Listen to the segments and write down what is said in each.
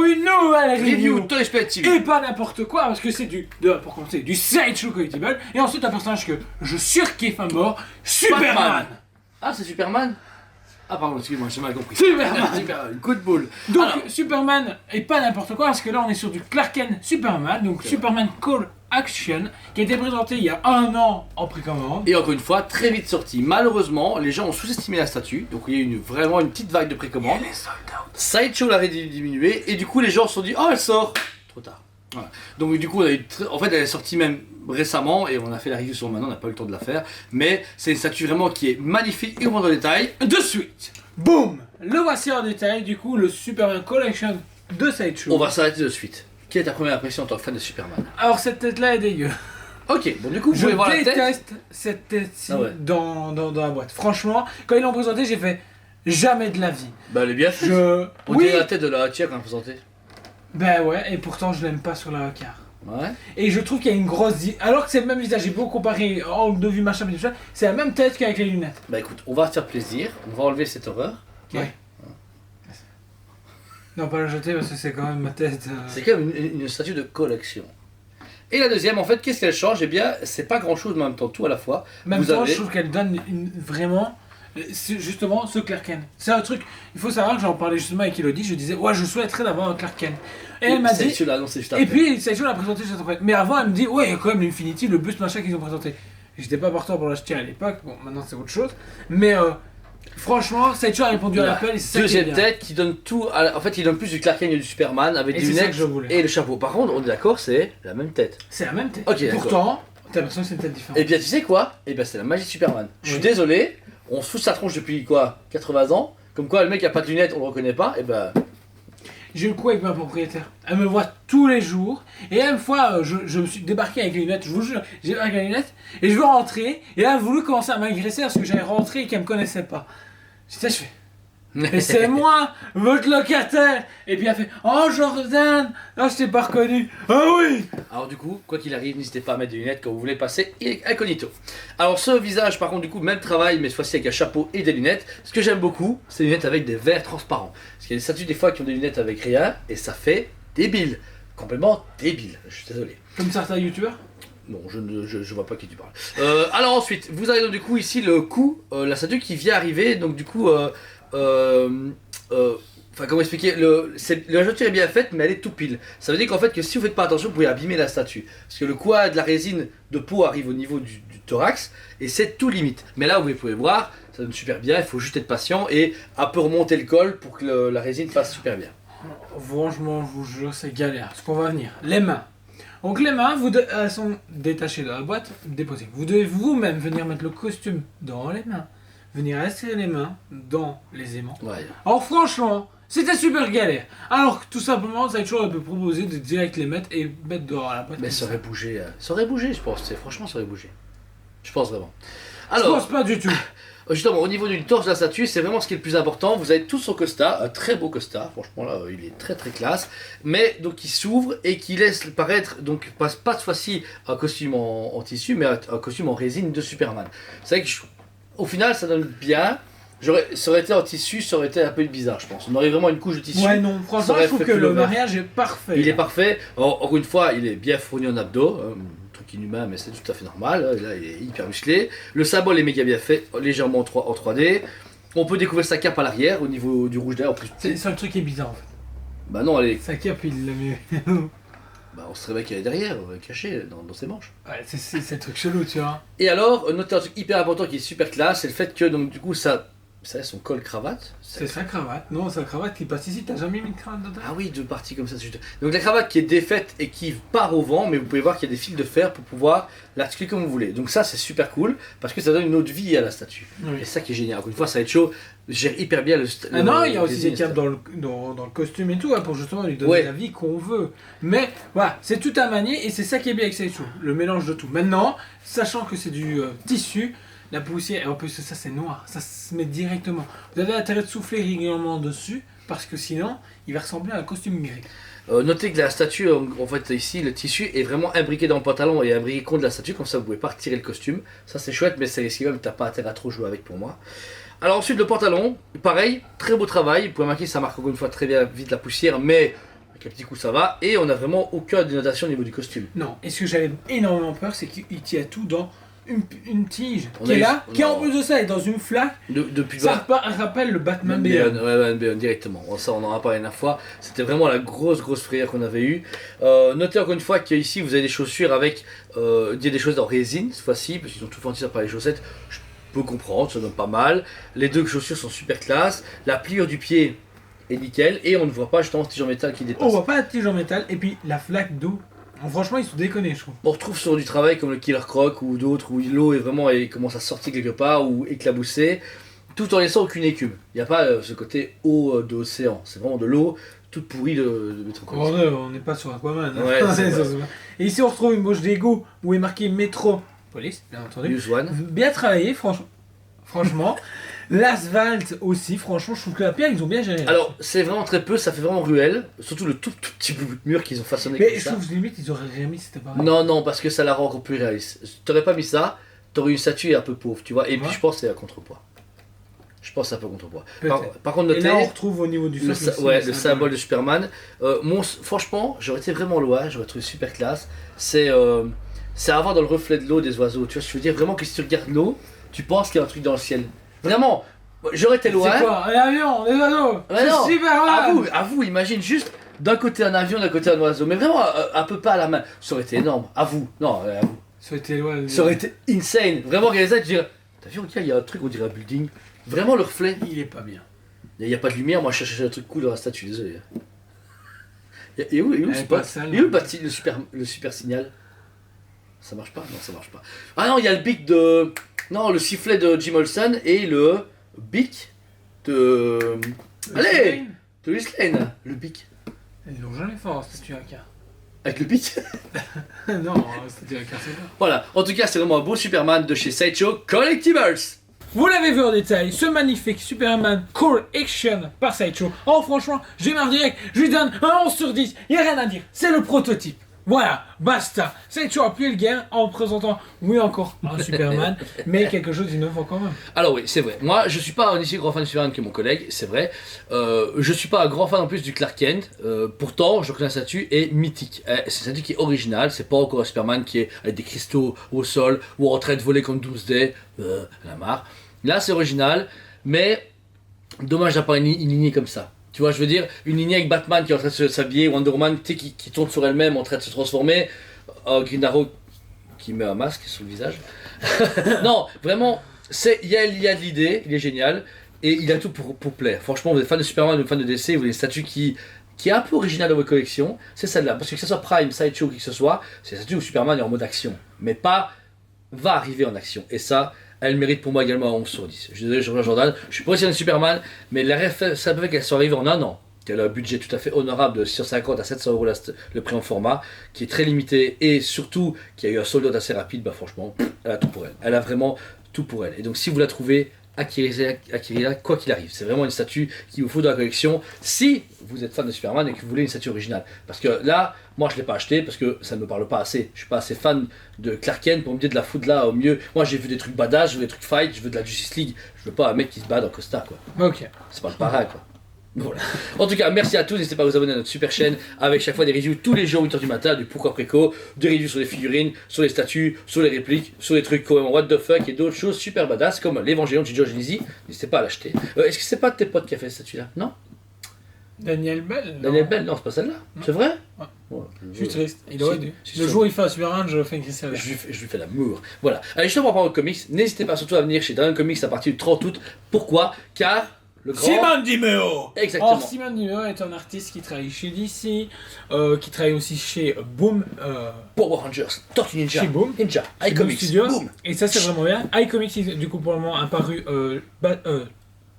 pour une nouvelle Review review. Toy Splat TV. Et pas n'importe quoi, parce que c'est pour commencer, du Sideshow Collectible. Et ensuite un personnage que je surkiffe à mort, Superman. Batman. Ah, c'est Superman? Ah, pardon, excuse-moi, j'ai mal compris. Superman. Superman, coup de boule. Donc Alors, Superman et pas n'importe quoi, parce que là on est sur du Clark Kent Superman, donc Superman Call Action, qui a été présenté il y a 1 an en précommande. et encore une fois, très vite sorti. Malheureusement, les gens ont sous-estimé la statue, donc il y a eu vraiment une petite vague de précommande. Les soldats. Sideshow l'a diminué, et du coup, les gens se sont dit, oh, elle sort. Trop tard. Voilà. Donc du coup, en fait, elle est sortie même récemment, et on a fait la review sur maintenant, on n'a pas eu le temps de la faire. Mais c'est une statue vraiment qui est magnifique et on rentre dans le détail. De suite, boum, le voici en détail, du coup le Superman Collection de Sideshow. On va s'arrêter de suite. Quelle est ta première impression en tant que fan de Superman? Alors cette tête là est dégueu. Ok, bon du coup, vous Je pouvez voir la tête. déteste cette tête-ci Ah ouais. dans la boîte. Franchement, quand ils l'ont présenté, j'ai fait jamais de la vie. Bah elle est bien faite. On Oui, dirait la tête de la Tia quand elle présentait. ben ouais, et pourtant je l'aime pas sur la carte. Ouais. Et je trouve qu'il y a une grosse... Alors que c'est le même visage, j'ai beau comparer angle de vue, machin, tout ça, c'est la même tête qu'avec les lunettes. Bah écoute, on va se faire plaisir, on va enlever cette horreur. Ok. Ouais. Non, pas la jeter parce que c'est quand même ma tête. C'est quand même une statue de collection. Et la deuxième, en fait, qu'est-ce qu'elle change? Eh bien, c'est pas grand chose, mais en même temps, tout à la fois. Même Vous temps, avez- je trouve qu'elle donne vraiment... c'est justement ce Clark Kent. C'est un truc, il faut savoir que j'en parlais justement avec Elodie, je disais, ouais, je souhaiterais d'avoir un Clark Kent. Et elle m'a C'est dit... celui-là, non, c'est juste Et après. puis, Sideshow l'a présenté juste après. Mais avant, elle me dit, ouais, il y a quand même l'Infinity, le buste machin qu'ils ont présenté. J'étais pas partant pour l'acheter à l'époque, bon, maintenant c'est autre chose. Mais franchement, Sideshow a répondu à La l'appel et c'est ça qui est deuxième bien. tête qui donne tout. En fait, il donne plus du Clark Kent et du Superman avec Et des c'est ça lunettes que je voulais. et le chapeau. Par contre, on est d'accord, c'est la même tête. C'est la même tête. Ok, d'accord. Pourtant, t'as l'impression que c'est une tête différente. Et bien, tu sais quoi? Eh bien, c'est la magie de Superman. Je suis Oui. désolé, on se fout sa tronche depuis quoi? 80 ans. Comme quoi, le mec a pas de lunettes, on le reconnaît pas. Et ben, J'ai eu le coup avec ma propriétaire. Elle me voit tous les jours. Et une fois, je me suis débarqué avec les lunettes. Je vous jure, j'ai débarqué avec les lunettes. Et je veux rentrer. Et là, elle a voulu commencer à m'agresser parce que j'allais rentrer et qu'elle me connaissait pas. Je fais. Et c'est moi, votre locataire. Et puis elle fait, oh Jordan, ah je t'ai pas reconnu. Ah oui. alors du coup, quoi qu'il arrive, n'hésitez pas à mettre des lunettes quand vous voulez passer incognito. Alors ce visage, par contre, du coup, même travail, mais cette fois-ci avec un chapeau et des lunettes. Ce que j'aime beaucoup, c'est les lunettes avec des verres transparents. Parce qu'il y a des statues des fois qui ont des lunettes avec rien, et ça fait débile. Complètement débile, je suis désolé. Comme certains youtubeurs. Non, je vois pas qui tu parles. Alors ensuite, vous avez donc du coup ici le cou, la statue qui vient arriver, donc du coup, enfin comment expliquer, la statue est bien faite, mais elle est tout pile. Ça veut dire qu'en fait que si vous faites pas attention, vous pouvez abîmer la statue. Parce que le cou de la résine de peau arrive au niveau du thorax, et c'est tout limite. Mais là, vous pouvez voir, ça donne super bien, il faut juste être patient et un peu remonter le col pour que la résine passe super bien. Franchement, je vous jure, c'est galère. Ce qu'on va venir. Les mains. Donc les mains, elles sont détachées de la boîte, déposées. Vous devez vous-même venir mettre le costume dans les mains, venir insérer les mains dans les aimants. Ouais. Alors franchement, c'était super galère. Alors que tout simplement, Sideshow peut proposer de direct les mettre et mettre dehors à la boîte. Mais ça aurait bougé, je pense, franchement ça aurait bougé. Je pense vraiment. Je Alors, pense pas du tout. justement, au niveau du torse de la statue, c'est vraiment ce qui est le plus important. Vous avez tout son costard, un très beau costard, franchement là, il est très très classe. Mais donc il s'ouvre et qui laisse paraître, donc pas cette fois-ci un costume en tissu, mais un costume en résine de Superman. C'est vrai que au final ça donne bien. Ça aurait été en tissu, ça aurait été un peu bizarre, je pense. On aurait vraiment une couche de tissu. Ouais, non, Ça franchement, aurait je trouve fait que le pullover. mariage est parfait. Il est parfait. Encore une fois, il est bien fourni en abdos. Truc inhumain, mais c'est tout à fait normal. Là, il est hyper musclé. Le symbole est méga bien fait, légèrement en 3D. On peut découvrir sa cape à l'arrière, au niveau du rouge d'air. En plus, C'est le seul truc qui est bizarre en fait. bah non, elle est... Sa cape, il l'a mis. bah, on se réveille qu'elle est derrière, cachée dans ses manches. Ouais, c'est le truc chelou, tu vois. Et alors, notez un truc hyper important qui est super classe, c'est le fait que, donc, du coup, ça... Vous savez, son col-cravate. C'est sa cravate. Non, sa cravate qui passe ici, t'as jamais mis une cravate dedans? Ah oui, deux parties comme ça. Juste. Donc la cravate qui est défaite et qui part au vent, mais vous pouvez voir qu'il y a des fils de fer pour pouvoir l'articuler comme vous voulez. Donc ça, c'est super cool parce que ça donne une autre vie à la statue. Oui. Et ça qui est génial. Encore une fois, ça va être chaud. Gère hyper bien le. Ah non, il y a aussi résine des capes statue. dans le costume et tout, hein, pour justement lui donner Ouais. la vie qu'on veut. Mais voilà, c'est tout à manier et c'est ça qui est bien avec Sideshow, le mélange de tout. Maintenant, sachant que c'est du tissu, la poussière, et en plus ça c'est noir, ça se met directement. Vous avez intérêt de souffler régulièrement dessus, parce que sinon, il va ressembler à un costume gris. Notez que la statue, en fait ici, le tissu est vraiment imbriqué dans le pantalon et imbriqué contre la statue, comme ça vous pouvez pas retirer le costume. Ça c'est chouette, mais c'est risqué même, t'as pas intérêt à trop jouer avec pour moi. Alors ensuite le pantalon, pareil, très beau travail, vous pouvez remarquer ça marque encore une fois très bien vite la poussière, mais un petit coup ça va, et on n'a vraiment aucune dénotation au niveau du costume. Non, et ce que j'avais énormément peur, c'est qu'il tient tout dans une tige On qui a est eu- là, qui en non. plus de ça est dans une flaque. Depuis Ça rappelle le Batman Beyond, Beyond. ouais, Beyond, directement. Bon, ça, on en a parlé la dernière fois. C'était vraiment la grosse frayeur qu'on avait eue. Notez encore une fois qu'ici, vous avez des chaussures avec des choses en résine, cette fois-ci, parce qu'ils ont tout fait entier par les chaussettes. Je peux comprendre, ça donne pas mal. Les deux chaussures sont super classe. La pliure du pied est nickel. Et on ne voit pas justement ce tige en métal qui dépasse. On voit pas la tige en métal, et puis la flaque d'eau. Franchement, ils sont déconnés, je trouve. On retrouve sur du travail comme le Killer Croc ou d'autres où l'eau est vraiment elle commence à sortir quelque part ou éclabousser, tout en laissant aucune écume. Il n'y a pas ce côté eau d'océan, c'est vraiment de l'eau toute pourrie de Metropolis. On n'est pas sur Aquaman. hein. Ouais, c'est vrai. Et ici, on retrouve une bouche d'égout où est marqué Metropolis, bien entendu. Use One. Bien travaillé, franchement. L'asphalte aussi, franchement, je trouve que la pierre, ils ont bien géré. Alors c'est vraiment très peu, ça fait vraiment ruelle, surtout le tout petit bout de mur qu'ils ont façonné mais comme je ça. trouve que limite, ils auraient rien mis, c'était pareil. Non, parce que ça la rend encore plus réaliste. T'aurais pas mis ça, t'aurais une statue un peu pauvre, tu vois, et puis Ouais. je pense que c'est à contrepoids. Je pense que c'est un peu contrepoids. Par contre, Et notez... là, on retrouve au niveau du Le, socle aussi, le symbole de Superman. Franchement, j'aurais été vraiment loin, j'aurais trouvé super classe. C'est à voir dans le reflet de l'eau des oiseaux. Tu vois, je veux dire vraiment que si tu regardes l'eau, tu penses qu'il y a un truc dans le ciel. Vraiment, j'aurais été loin. C'est quoi? Un avion, des oiseaux. Ouais, non. C'est super loin. À vous, imagine juste d'un côté un avion, d'un côté un oiseau. Mais vraiment, un peu pas à la main. Ça aurait été énorme. À vous. Non, à vous. Ça aurait été loin. Ça aurait été insane. Vraiment, regarde ça, tu dirais, t'as vu, regarde, il y a un truc, on dirait un building. Vraiment, le reflet. Il est pas bien. Il n'y a pas de lumière, moi je cherchais un truc cool dans la statue, désolé. Et où, Elle est c'est pas pas sale, et où non. le super signal? Ça marche pas? Non, ça marche pas. Ah non, il y a le bic de. Non, le sifflet de Jim Olsen et le bic de. Allez! De Lois Lane, le bic. Ils l'ont jamais fait en statue à car. Avec le bic. Non, en statue à car, c'est pas. Voilà, en tout cas, c'est vraiment un beau Superman de chez Sideshow Collectibles. Vous l'avez vu en détail, ce magnifique Superman Core Action par Sideshow. Oh franchement, j'ai marre direct, je lui donne un 11 sur 10, y a rien à dire, c'est le prototype. Voilà, basta. Sideshow a plié le gain en présentant, oui encore, un Superman, mais quelque chose d'innovant quand même. Alors oui, c'est vrai. Moi, je suis pas un aussi grand fan de Superman que mon collègue, c'est vrai. Je suis pas un grand fan en plus du Clark Kent. Pourtant, je reconnais la statue est mythique. C'est une statue qui est originale. C'est pas encore un Superman qui est avec des cristaux au sol ou en train de voler comme Doomsday. La marre. Là, c'est original, mais dommage d'avoir une lignée comme ça. Tu vois, je veux dire, une lignée avec Batman qui est en train de s'habiller, Wonder Woman tu sais, qui tourne sur elle-même en train de se transformer, Green Arrow qui met un masque sur le visage. Non, vraiment, il y a de l'idée, il est génial, et il a tout pour plaire. Franchement, vous êtes fan de Superman, vous êtes fan de DC, vous voulez une statue qui est un peu originale dans votre collection, c'est celle-là. Parce que ce soit Prime, Sideshow ou qui que ce soit, c'est une statue où Superman est en mode action, mais pas va arriver en action. Et ça, elle mérite pour moi également un 11 sur 10. Je suis désolé, je rejoins Jordan, je suis pas aussi fan de Superman, mais ça fait qu'elle soit arrivée en un an. Qu'elle a un budget tout à fait honorable de 650 à 700 euros le prix en format, qui est très limité et surtout qui a eu un sold out assez rapide, bah franchement, elle a tout pour elle. Elle a vraiment tout pour elle. Et donc si vous la trouvez, acquérez-la quoi qu'il arrive. C'est vraiment une statue qu'il vous faut dans la collection si vous êtes fan de Superman et que vous voulez une statue originale. Parce que là, moi je ne l'ai pas acheté parce que ça ne me parle pas assez. Je suis pas assez fan de Clark Kent pour me dire de la foutre là au mieux. Moi j'ai vu des trucs badass, je veux des trucs fight, je veux de la Justice League. Je veux pas un mec qui se bat dans Costa quoi. Ok. C'est pas le para quoi. Voilà. En tout cas, merci à tous. N'hésitez pas à vous abonner à notre super chaîne avec chaque fois des reviews tous les jours 8h du matin, du pourquoi préco, des reviews sur les figurines, sur les statues, sur les répliques, sur les trucs quand même what the fuck et d'autres choses super badass comme l'évangélion de Giorgio Genesee. N'hésitez pas à l'acheter. Est-ce que c'est pas tes potes qui a fait cette statue là? Non? Daniel Bell. Daniel Bell? Non, c'est pas celle-là. C'est vrai? Ouais. Ouais, Je suis triste, il aurait dû. Si, Le si, jour où il fait un Superman, je fais une crise je lui fais l'amour. Voilà. Allez, justement, pour parler de comics, n'hésitez pas surtout à venir chez Dragon Comics à partir du 30 août. Pourquoi? Car le grand... Simon Dimeo. Exactement. Or, Simon Dimeo est un artiste qui travaille chez DC, qui travaille aussi chez Boom, Power Rangers, Tortue Ninja, chez Boom, Ninja, chez Boom iComics, Studios. boom. Et ça c'est vraiment bien. iComics du coup pour le moment apparu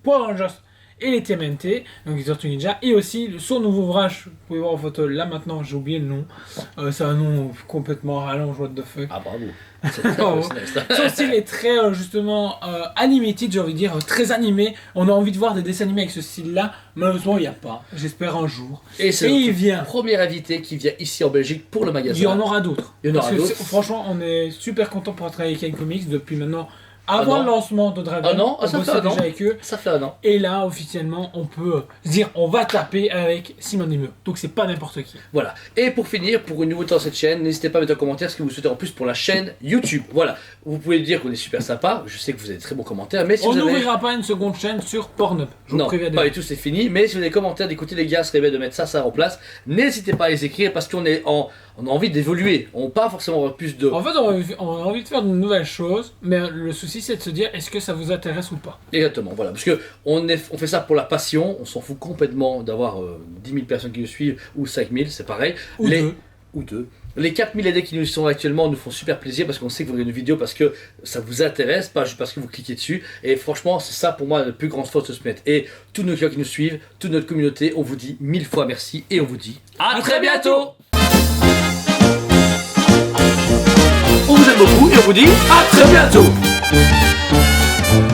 Power Rangers et les TMNT, donc les Tortues Ninja, et aussi son nouveau ouvrage, vous pouvez voir en photo là maintenant, j'ai oublié le nom, c'est un nom complètement rallonge, what the fuck. Ah bravo. C'est très Bravo. personnel, ça. Son style est très justement animated, j'ai envie de dire, très animé. On a envie de voir des dessins animés avec ce style-là. Malheureusement, il n'y a pas. J'espère un jour. Et c'est Et il notre vient. premier invité qui vient ici en Belgique pour le magasin. Il y en aura d'autres. Il y en aura Parce que d'autres. franchement, on est super content pour travailler avec iComics depuis maintenant avant Ah le non. lancement de Dragon. Ah non, on ça fait bossait un an. déjà avec eux. Ça fait un an. Et là, officiellement, on peut se dire on va taper avec Simon Desmeux. Donc c'est pas n'importe qui. Voilà. Et pour finir, pour une nouveauté dans cette chaîne, n'hésitez pas à mettre en commentaire ce que vous souhaitez en plus pour la chaîne YouTube. Voilà. Vous pouvez dire qu'on est super sympa. Je sais que vous avez de très bons commentaires, mais si On vous avez... n'ouvrira pas une seconde chaîne sur Pornhub. Je vous Non, préviens pas déjà. du tout, c'est fini. Mais si vous avez des commentaires, d'écouter les gars, serait bien de mettre ça en place. N'hésitez pas à les écrire parce qu'on est on a envie d'évoluer. On n'a pas forcément avoir plus de... En fait, on a envie de faire de nouvelles choses, mais le souci c'est de se dire est-ce que ça vous intéresse ou pas. Exactement, voilà. Parce que on fait ça pour la passion. On s'en fout complètement d'avoir 10 000 personnes qui nous suivent ou 5 000, c'est pareil. Ou deux. Ou deux. Les 4000 aidés qui nous sont actuellement nous font super plaisir parce qu'on sait que vous regardez une vidéo parce que ça vous intéresse, pas juste parce que vous cliquez dessus. Et franchement, c'est ça pour moi la plus grande force de ce mettre. Et tous nos clients qui nous suivent, toute notre communauté, on vous dit 1000 fois merci et on vous dit à très bientôt. On vous aime beaucoup et on vous dit à très bientôt.